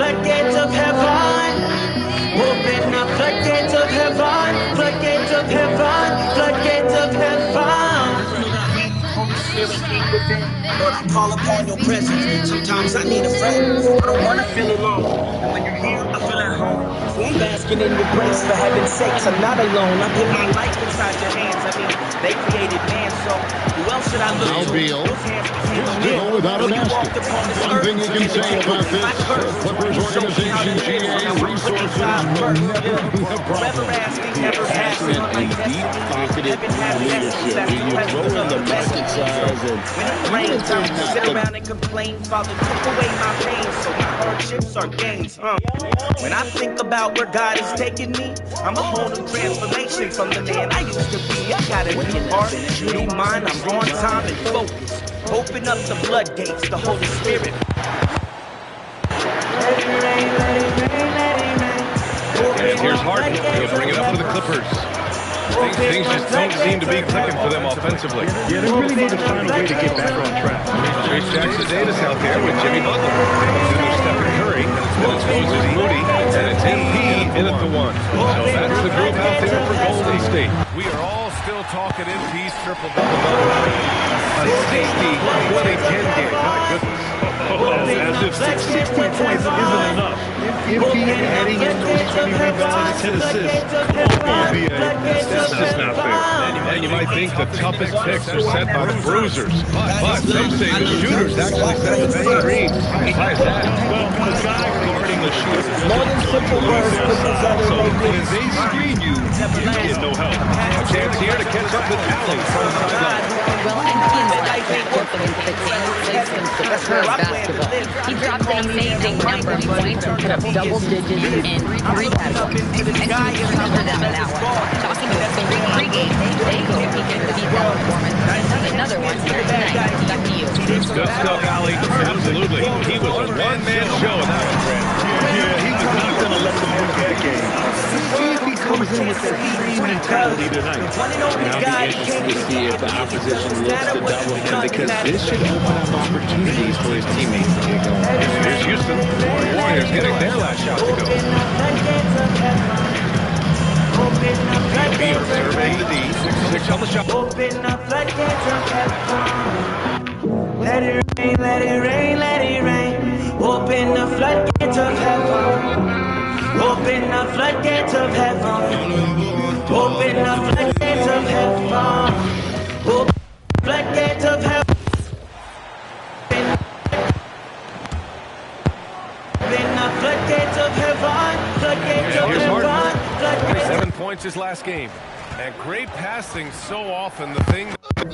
floodgates of heaven. Open up floodgates of heaven. Floodgates of heaven. Floodgates of heaven. Holy Spirit, keep within. Lord, I call upon your presence. Sometimes I need a friend. I don't want to feel alone. And when you're here, I feel at home. So I'm basking in your grace. For heaven's sakes, I'm not alone. I put my life inside your hands. I mean, they created man, so who else should I look to? Those hands became a man. Without a basket. One thing you can say about this, Clippers organization, GA resources will never be a problem. Passionate and deep, confident leadership. You throw in the basket size and rains, I would sit around and complain. Father took away my pain, so my hardships are gains. When I think about where God is taking me, I'm a whole new transformation from the man I used to be. I got a new heart, new mind, I'm on time and focused. Open up the floodgates, the Holy Spirit. Let it rain, let it rain, let it rain. And here's Harden. He'll bring it up to the Clippers. Things just don't seem to be clicking for them offensively. Yeah, they really need to find a way to get back on track. Trace Jackson Davis out there with Jimmy Butler. Then there's Stephen Curry. Then it's Moses Moody. And it's MP in at the one. So that's the group out there for Golden State. We are all still talking MP's triple-double. A 60-20-10 game. My goodness. As if 60 points isn't enough. MP adding in those 20 rebounds and 10 assists. That's just not fair. And you might think the toughest picks are set by the bruisers. But some say the shooters actually set the best screens. Why is that? Well, the guy guarding the shooter. More than simple words, So when they screen you, you get no help. A chance here to catch up with Allen from the sideline. Well, and he put them into the game placements to prefer basketball. He dropped an amazing number of points and put up double digits in three categories. And he covered them in that one. Talking about the pregame, they go featured the detailed performance. Another one here tonight. Back to you. Good stuff, Allie. Absolutely. He was a one-man show in that one, Brad. Yeah, he was not going to let them win that game. See if he comes in with that same mentality tonight. I'll be interested to see if the opposition looks to double him because this should open up opportunities for his teammates to get going. Here's Houston. Warriors getting their last shot to go. MP surveying the D. 6 on the shot. Open up floodgates of heaven. Let it rain, let it rain, let it rain. Open the floodgates of heaven. Open the floodgates of heaven. Open the floodgates of heaven. Open the floodgates of heaven. Open the floodgates of heaven. Floodgates of heaven. 7 points his last game. And great passing so often, the thing that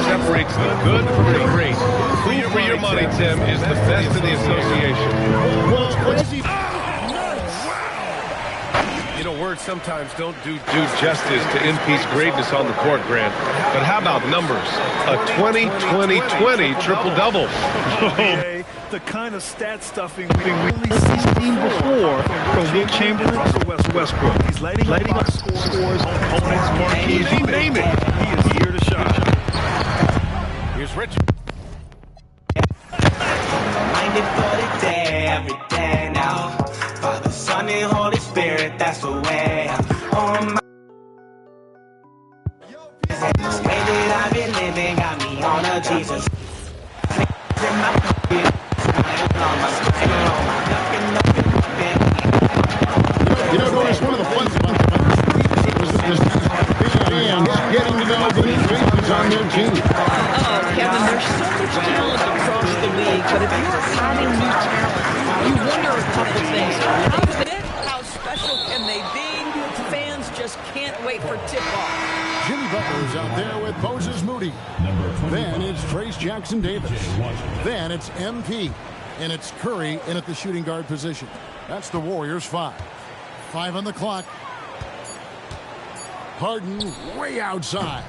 separates the good from the great. Who for your money, Tim, is the best in the association? You know, words sometimes don't do justice to MP's greatness on the court, Grant. But how about numbers? A 20-20-20 triple-double. The kind of stat stuffing we've really seen before from Will Chamberlain to Westbrook. He's lighting up scores, opponents, marquees, you name it. He is here to shine. Here's Richard. Minded for the day, every day now. Father, Son, and Holy Spirit, that's the way. On my this way that I've been living got me on a Jesus. You know, notice one of the fun spots was getting to know the faces on their team. Oh, Kevin, there's so much talent across the league, but if you're adding new talent, you wonder a couple things. How special can they be? Fans just can't wait for tip-off. Jimmy Butler's out there with Moses Moody. Then it's Trace Jackson Davis. Then it's MP. And it's Curry in at the shooting guard position. That's the Warriors' 5. 5 on the clock. Harden way outside.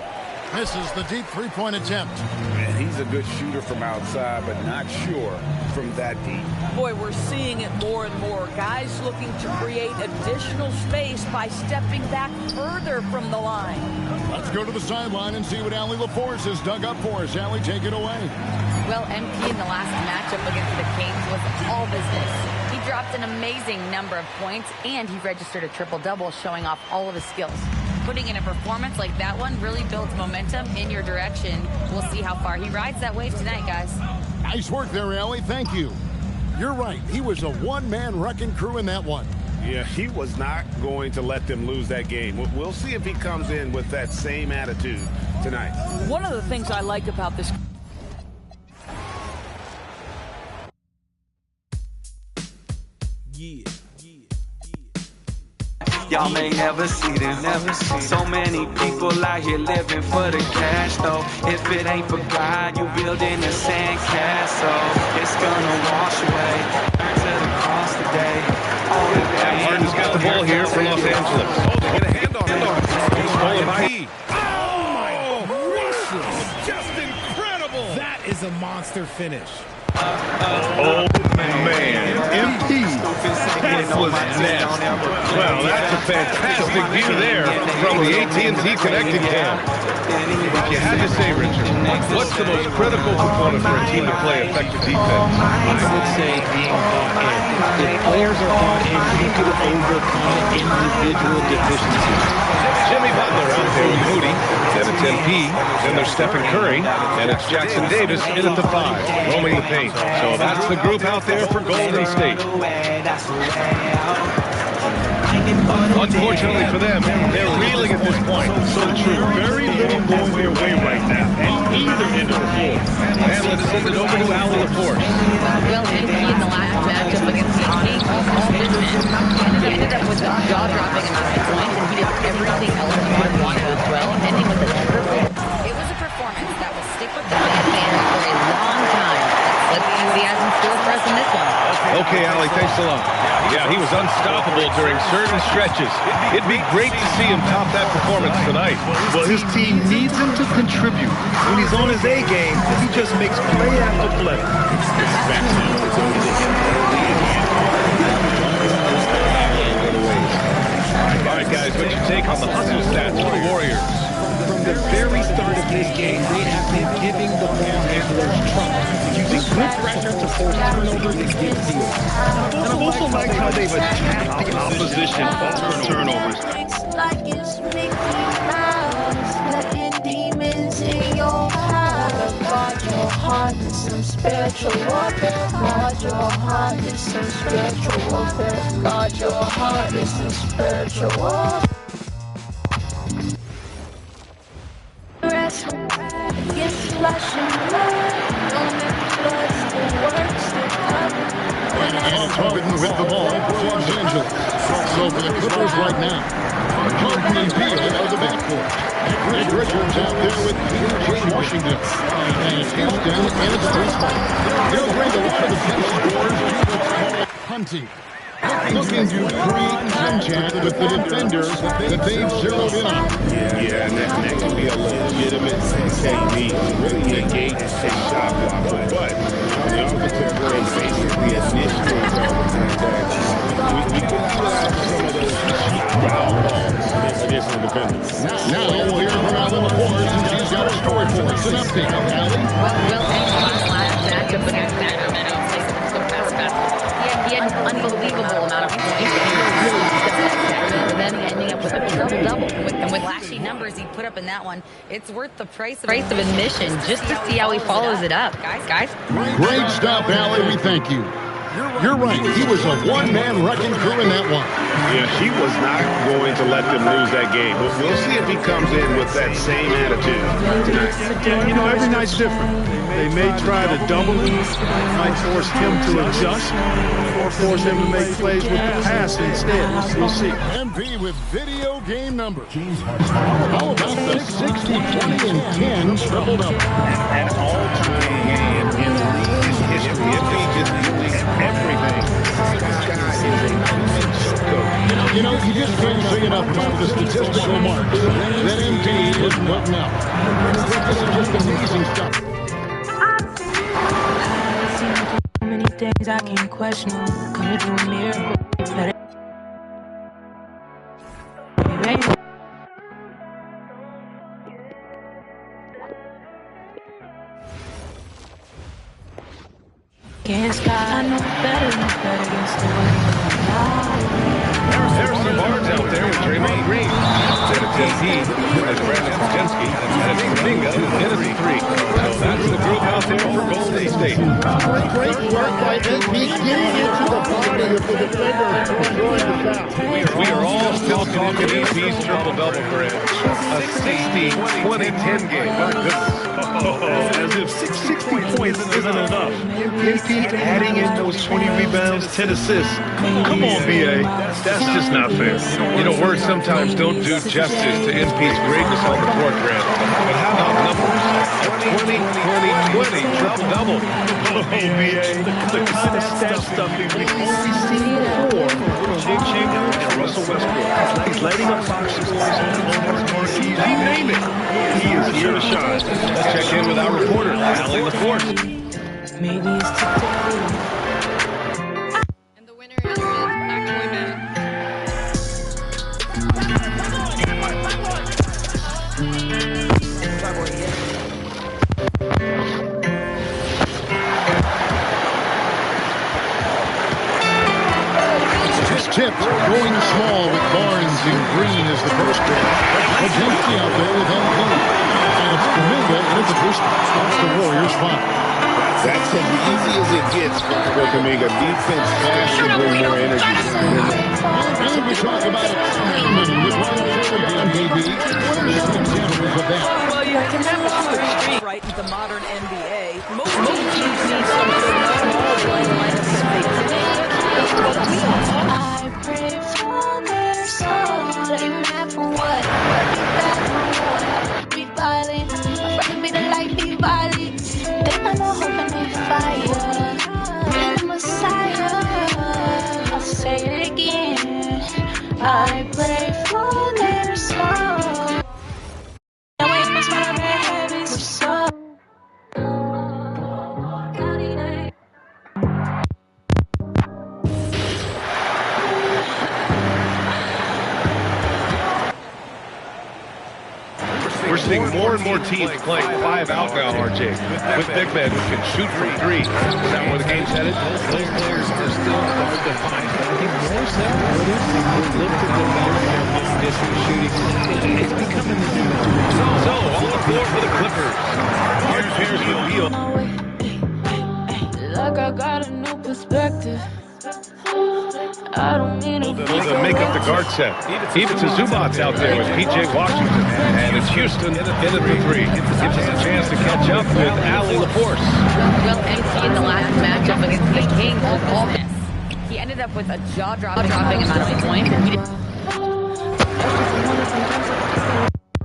Misses the deep three-point attempt. Man, he's a good shooter from outside, but not sure from that deep. Boy, we're seeing it more and more. Guys looking to create additional space by stepping back further from the line. Let's go to the sideline and see what Allie LaForce has dug up for us. Allie, take it away. Well, MP in the last matchup against the Kings was all business. He dropped an amazing number of points, and he registered a triple-double, showing off all of his skills. Putting in a performance like that one really builds momentum in your direction. We'll see how far he rides that wave tonight, guys. Nice work there, Allie. Thank you. You're right. He was a one-man wrecking crew in that one. Yeah, he was not going to let them lose that game. We'll see if he comes in with that same attitude tonight. One of the things I like about this... Y'all may never see them. So many people out here living for the cash, though. If it ain't for God, you building a sand castle. It's gonna wash away. Turn to the cross today. Harden's got the ball here for Los Angeles. Oh, they get a hand on it. He's stolen by E. Oh, my! Just incredible! That is a monster finish. Oh, man. MP. That was nasty. Well, that's a fantastic view there from the AT&T Connected Cam. But you had to say, Richard, what's the most critical component for a team to play effective defense? I would say being bought in. If players are bought in, you can overcome individual deficiencies. Jimmy Butler out there with Moody. Then it's MP. Then there's Stephen Curry. And it's Jackson Davis in at the 5, roaming the paint. So that's the group out there for Golden State. Unfortunately for them, they're reeling at this point. So true. Very little going their way right now, at either end of the floor. And let's send it over to Al Laporte. Well, MP in the last matchup against the King, all big men. He ended up with a jaw-dropping amount of points, and he did everything else he wanted as well, ending with a triple. It was a performance that will stick with the fans for a long time. Let's see what he has in store for us in this one. Okay, Allie, thanks a lot. Yeah, he was unstoppable during certain stretches. It'd be great to see him top that performance tonight. Well, his team needs him to contribute. When he's on his A game, he just makes play after play. All right, guys, what's your take on the hustle stats for the Warriors? From the very start of this game, they have been giving the ball handlers trouble, using good pressure to force turnovers and give deals. And I also like how they've attacked the opposition on turnovers. Like it's Mickey Mouse, letting demons in your heart. Guard your heart to some spiritual warfare. Guard your heart to some spiritual warfare. Guard your heart to some spiritual warfare. Yes, flesh and blood. And it's Harden with the ball for Los Angeles. So for the Clippers right now, Harden and Beal are the backcourt. Greg Richards out there with P.J. Washington. And it's Houston, and it's 3 spots. They'll bring a lot of the bench scores to what's called punting. Looking to create contact with the defenders that they've zeroed in on. Yeah, and that can be a legitimate technique to really negate a shot blocker. But the offensive play basically initiates we can pull out some of those cheap foul balls against the defenders. Now we'll hear from Al Laporte, and she's got a story for us. An update, Allie. Well, last matchup against Sacramento, he had an unbelievable amount of points. And then ending up with a double-double. And with flashy numbers he put up in that one, it's worth the price of admission just to see how he follows it up. Guys? Great stuff, Allie. We thank you. You're right. He was a one-man wrecking crew in that one. Yeah, he was not going to let them lose that game. We'll see if he comes in with that same attitude tonight. You know, every night's different. They may try to double him, might force him to adjust, or force him to make plays with the pass instead. We'll see. MP with video game numbers. How about the 60, 20, and 10 triple-double? An all-time game in league history. MP just doing everything. This guy is a coach. You know, you just can't say enough about the statistical marks that MP was putting up. This is just amazing stuff. Many things I can't question. Come to a miracle. against God. I know better against the way Harrison Barnes out there with Draymond Green. And it's MP, and it's Brandon Kuczynski, and it's Kuminga in at the 3. So that's the group out there for Golden State. Great work by MP getting into the body of the defender and drawing the foul. We are all still talking MP's triple-double, Grant. A 60, 20, 10 game. My goodness. As if 60 points isn't enough. MP adding in those 20 rebounds, 10 assists. Come on, BA. That's just not fair. You know, words sometimes don't do justice to MP's greatness on the court, Grant. But how about numbers? 20, 20, 20, triple-double. Oh, BA. The kind of stat stuffing we've only seen before from Will Chamberlain and Russell Westbrook. He's lighting up box scores on marquees. You name it. He is here to shine. Let's check in with our reporter, Allie LaForce. maybe it's today. And the winner is Black Boy Man. Tipped, going small with Barnes and Green as the first pick. Kuczynski out there with MP. And it's Kuminga with the first. That's the Warriors' spot. That's as easy as it gets for Kuminga. Defense has to bring more energy. And we talk about experimenting with one maybe. What are some examples of that? Well, you can have a two-street right in the modern NBA. Most teams need some good small ball lineups to make today. I pray for their soul. They mad for what? Be violent. My friend be the light, be violent. They got no hope in the fire. Be the Messiah. I'll say it again. I pray for their soul. That way it makes my red habits of soul. We're seeing more and more teams playing 5 out now, RJ, with big men who can shoot from 3. Is that where the game's headed? Those players are still hard to find, but I think more so they've looked at the development of distance shooting. It's becoming the new tool. So, on the floor for the Clippers. Here's the deal. Like I got a new perspective. I don't mean to They'll make up the guard set. Even to Zubac's out there with P.J. Washington. And it's Houston in at the 3. Gives us a chance to catch up with Allie LaForce. Will MC in the last matchup against the Kings was all this. He ended up with a jaw-dropping amount of points, and he did.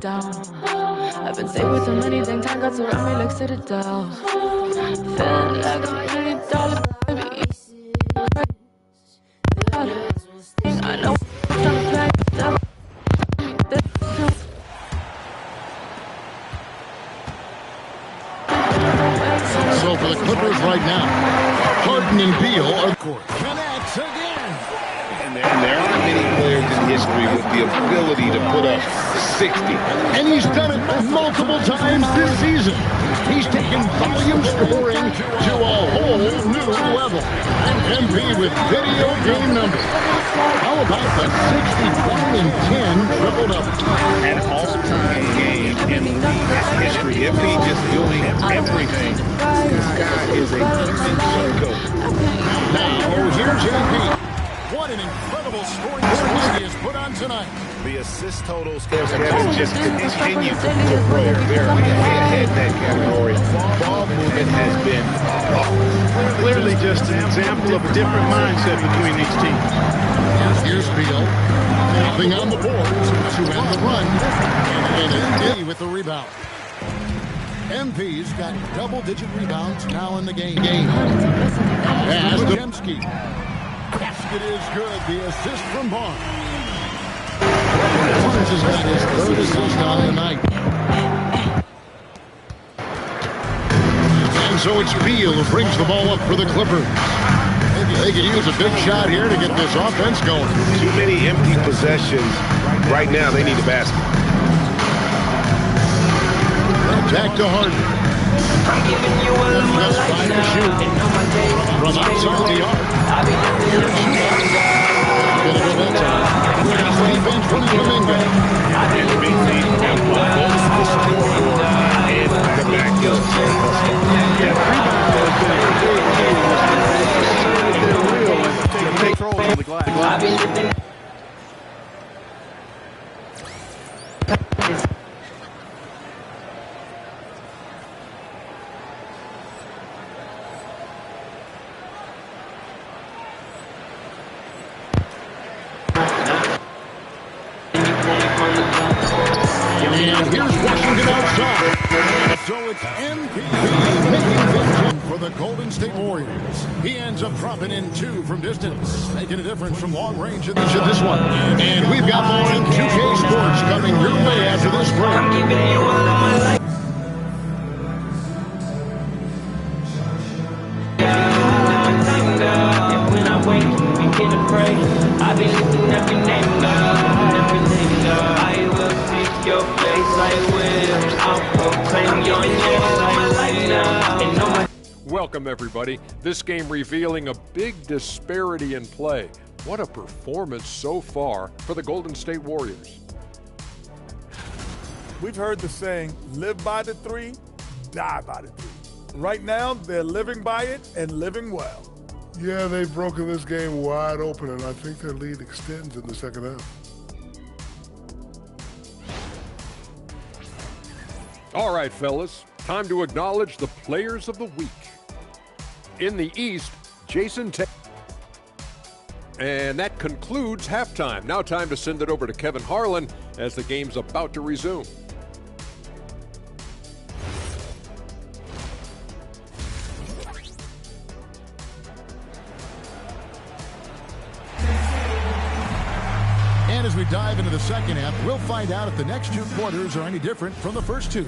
I've been saved with too many things, I got around me like Citadel. Feeling like a $1 million baby. I know So for the Clippers right now, Harden and Beal are court. Connects again. And there aren't many players in history with the ability to put up 60. And he's done it multiple times this season. He's taken volume scoring to a whole new level. MP with video game numbers. How about the 61 and 10 triple-double? An all-time game in league history. MP just doing everything. This guy is a human coach. Now, here's MP. What an incredible scoring performance he has put on tonight. The assist totals have just continued to grow. They're ahead in that category. Ball movement has been Clearly just an example of a different mindset between these teams. Here's Beal. Nothing on the board to end the run. And MP with the rebound. MP's got double-digit rebounds now in the game. As Kuczynski. Basket is good. The assist from Barnes. Barnes has got his third assist on the night. And so it's Beal who brings the ball up for the Clippers. They could use a big shot here to get this offense going. too many empty possessions. Right now, they need a basket. Back to Harden. Just 5 to shoot. from outside the arc. Here's Schumacher. Gonna go that time. Great defense from Kuminga. And Big Z have put both the scoreboard and the backcourt thus far. Yeah, the rebound has been a big key in this game. They've asserted their will and taken control of the glass. And here's Washington outside. So it's MVP making things for the Golden State Warriors. He ends up dropping in 2 from distance, making a difference from long range in this one. And we've got more N2K Sports coming your way after this break. I've been looking at your name, God, everything, God. I will seek your face, I will. I'll proclaim your name, Welcome, everybody. This game revealing a big disparity in play. What a performance so far for the Golden State Warriors. We've heard the saying, live by the 3, die by the 3. Right now, they're living by it and living well. Yeah, they've broken this game wide open, and I think their lead extends in the second half. All right, fellas, time to acknowledge the players of the week. In the East, Jason Tatum. And that concludes halftime. Now time to send it over to Kevin Harlan as the game's about to resume. And as we dive into the second half, we'll find out if the next 2 quarters are any different from the first 2.